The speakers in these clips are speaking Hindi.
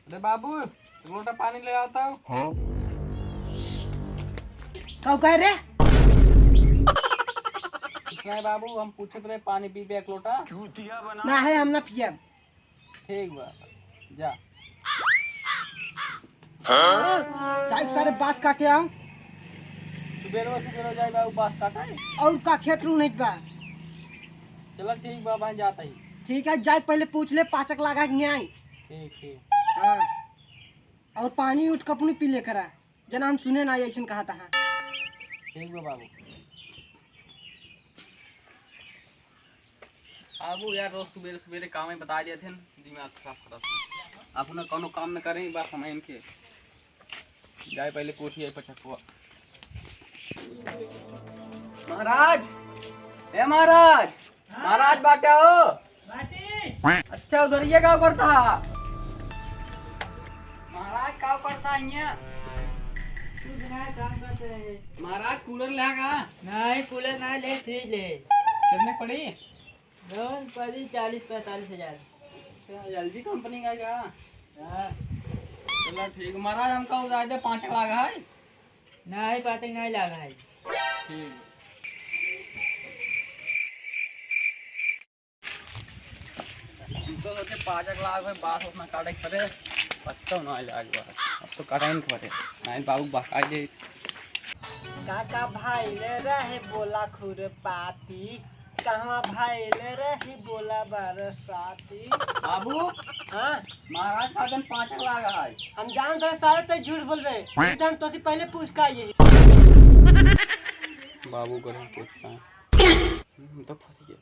अरे बाबू एक लोटा पानी ले आता हूँ। हाँ? कब कह रहे? नहीं बाबू, हम पूछे थे पानी पी पे एक लोटा। ना है, हम ना पिया। ठीक बा, जा। चाय सारे बांस काटे आओ। सुबेरो जाए बाबू बांस काटे। और का खेत रू नहीं बा। चलो ठीक बा, भाई जाता ही। ठीक है, जाए पहले पूछ ले पाचक लगा के आई। ठीक ठीक। हाँ, और पानी उठ कपनी पी ले करा, जना हम सुने ना ऐसा कहा था। ठीक बा बाबू। बाबू यार रोज सुबह सवेरे काम में बता दिए थे, दिमाग खराब करा था। आप उन्हें कोनो काम न करें, बात समय इनके जाए पहले पूछिए पचकुआ। महाराज, ए महाराज, महाराज बाटे हो। अच्छा उधर ये क्या करता है महाराज? क्या करता है ये महाराज? कूलर लेगा? नहीं कूलर नहीं ले, फ्रिज ले। कितने पड़ी? लोन पड़ी 40-45 हजार। जल्दी कंपनी का क्या? हाँ। चलो ठीक महाराज, हमका उधार दे 5 लाख है। नहीं पाते नहीं लगा है। ठीक तो सोचे 5 लाख में बात उतना काटे करे अच्छा ना लाग बा। अब तो काटे नहीं करे नहीं बाबू बका दे। काका भाई ले रहे बोला खुरपाती, कहाँ भाई ले रही बोला बरसाती। बाबू हाँ, महाराज का दिन 5 लाख है। हम जान रहे सारे तो झूठ बोल रहे, हम तो पहले पूछ का ये बाबू को नहीं पूछता है तो फंस गया।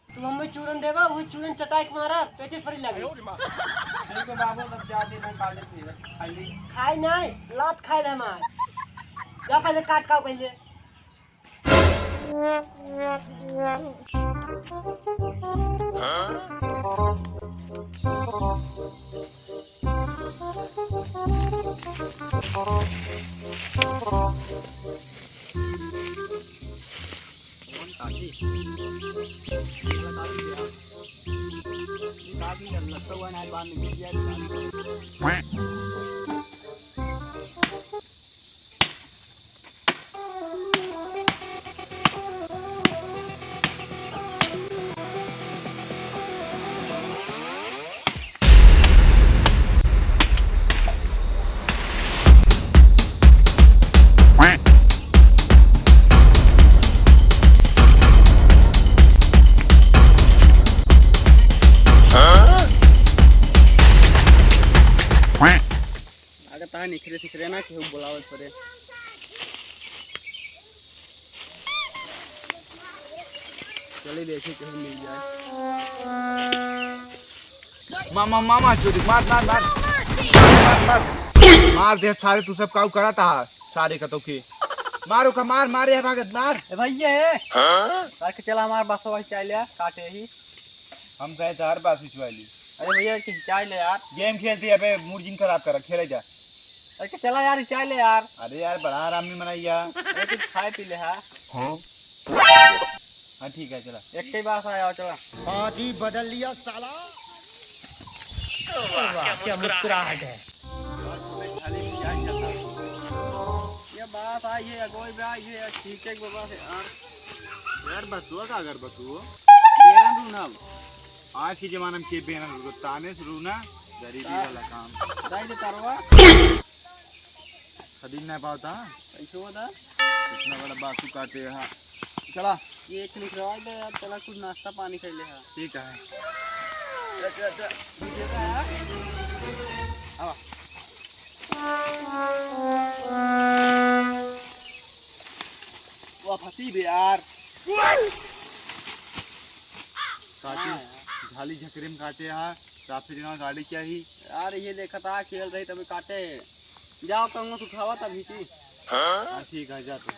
तुम हमें चूरन देगा, वो चूरन चटाई के मारा पेटे फरी लगे। ठीक है बाबू, तब जाते हैं काटे फिर खाली खाई नहीं, लात खाई रहे हमार। जा पहले काट का पहले। निखरे ना केहू बोलावत पड़े। चलिए देखिए केहू मिल जाए। मामा मामा चोरी मार मार मार मार मार दे सारे। तू सब काऊ करा था सारे कतो के मारो का मार मारे है भागत मार। ए भैया है हां के चला मार बस भाई चाय ले काटे ही। हम गए थे हर बात वाली। अरे भैया की चाय ले यार, गेम खेलती है बे, मूड खराब कर खेले जा। अरे चला यार चाय ले यार। अरे यार बड़ा आराम में मनाइया। अरे कुछ खाए पी ले। हां हां ठीक है चला। एक ही बात आया चला। पार्टी बदल लिया साला। क्या मुस्कुराहट है। ये बात आई है कोई भी आई है ठीक है बाबा से यार बतुआ का अगर बतुओ बेरन रूना आज के जमाने में के बेना ताने रूना गरीबी वाला काम दाई दे करवा खरीद नहीं पाता। कैसे बता इतना बड़ा बातू काटे हां। चला ये एक निकलवा दे यार। चला कुछ नाश्ता पानी कर ले। हां ठीक है। वो फंसी भी यार। काटे झाली झकरे में काटे हां। ट्रैफिक ना गाड़ी क्या ही यार ये देखा था खेल रही तभी काटे। जाओ कहूँगा तो उठावा तभी थी। हाँ ठीक है जा तू।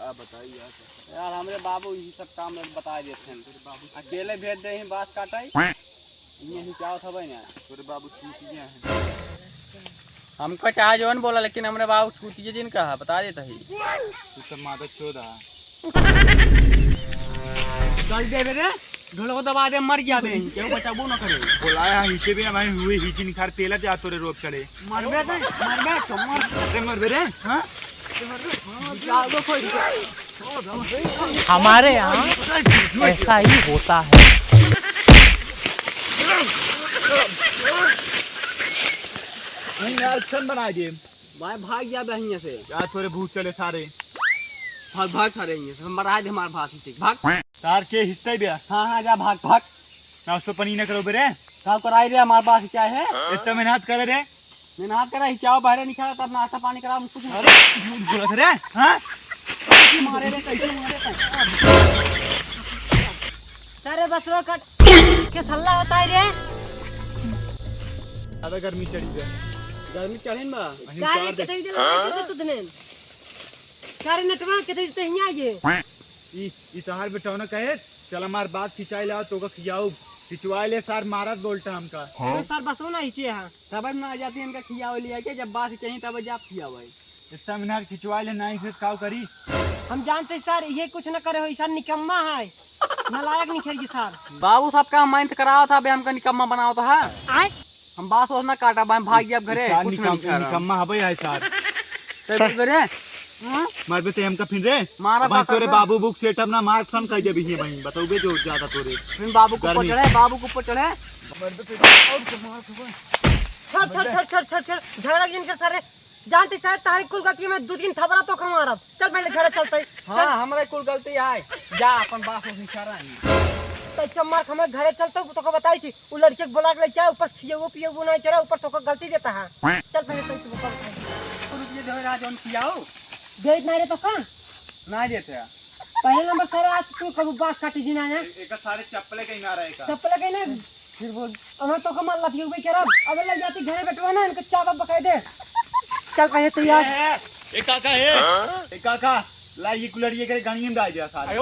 आप बताइए यार हमारे बाबू यही सब काम में बता देते हैं। अकेले भेज दे ही बात काटाई यही क्या था भाई ना। तेरे बाबू छूट गए हैं। हमको चाहे जो बोला लेकिन हमारे बाबू छूटिए जिन कहा बता देता ही। तू सब मादक चोदा गाड़ी दे रे ढोल को दबा दे मर गया बे क्यों बचाबो न करे बोलाया हिचे भी हमारे हुए हिचे निखार तेला जा तोरे रोड करे मरबे तो मर रे हां जाओ कोई हमारे यहाँ ऐसा ही होता है। नहीं एक्शन बना दे भाई भाग गया बे यहां से यार तोरे भूत चले सारे भाग सारे यहां से मरा दे हमार भाग से भाग तार के हिस्से भी हां जा भाग ना उसको पनी न करो बेरे काम कराई रे हमार बात क्या है इतना मेहनत करे रे मेहनत करा ही चाव बाहर निकाला तब नाश्ता पानी करा कुछ नहीं अरे झूठ बोलत रे हां कैसे मारे रे कैसे मारे सारे बसवा कट के सल्ला होता है रे। ज्यादा गर्मी चढ़ी है गर्मी चढ़ेन बा सारे कतई दे लगा तू दने सारे नटवा कतई ते हिया ये ई तहार बेटा न कहे चल हमार बात खिंचाई ला तो का खियाऊ खिंचवाई ले सार मारत बोलता हमका तो सर बसवा ना हिचे हां तब ना आ जाती इनका खियाव लिया के जब बात चाहिए तब जा खियाव भाई इतना मेहनत खिंचवाई ले नहीं फिर काव करी हम जानते सर ये कुछ न करे हो सर निकम्मा है नालायक निखर जी सर बाबू साहब का मेहनत कराओ था बे हमका निकम्मा बनाओ था आए हम बात सोच ना काटा बा भाग गया घरे सार कुछ नहीं करा निकम्मा हबे है सार तब घरे मार बे ते हमका फिर रे मारा भाई बात तोरे बाबू बुक सेटअप ना मार सन कह जब ही भाई बताओगे जो ज्यादा तोरे फिर बाबू को ऊपर चढ़े बाबू को ऊपर चढ़े छड़ छड़ छड़ छड़ छड़ छड़ झगड़ा जिन के सारे जानते सर तारी कुल गति में दो तीन थबरा तो कमारब चल पहले घर चलते हां हमरा कुल गलती है जा अपन बात सोच निकारा तो चम्मा हमें घरे चलते तो को बताई थी वो लड़के के बोला के क्या ऊपर पियो वो नहीं चढ़ा ऊपर तो को गलती देता है चल पहले तो बता रुपये दे रहा जोन खियाओ दे नहीं रे तो का नहीं देते पहले नंबर सारे आज तू कब बात काटी जी ना एक सारे चप्पले कहीं ना रहेगा चप्पल के ना फिर बोल हमें तो कमाल लग गई बेचारा अब ले जाती घरे बैठवा ना इनके चाबा बकाई दे चल पहले तो यार एक काका लाई ये कुलर ये करे गाड़ी में डाल दिया सारे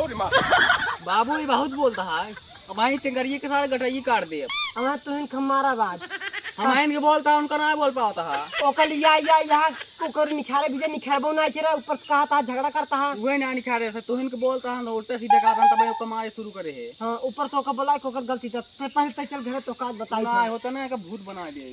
बाबू ये बहुत बोलता है हमारी टिंगरिए के सारे गटरिए काट दे हमें तो इन खमारा बात हम इनके बोलता है उनका ना बोल पाता है ओकर या यहाँ ओकर निखारे बीजे निखारबो ना चेरा ऊपर से कहा था झगड़ा करता है वही ना निकाल रहे तो इनके बोलता है उल्टा सीधा कारण तब वो कमाए शुरू करे है हां ऊपर तो ओकर बोला ओकर गलती था पहले तो चल घरे तो का बताई ना होता ना का भूत बना दिए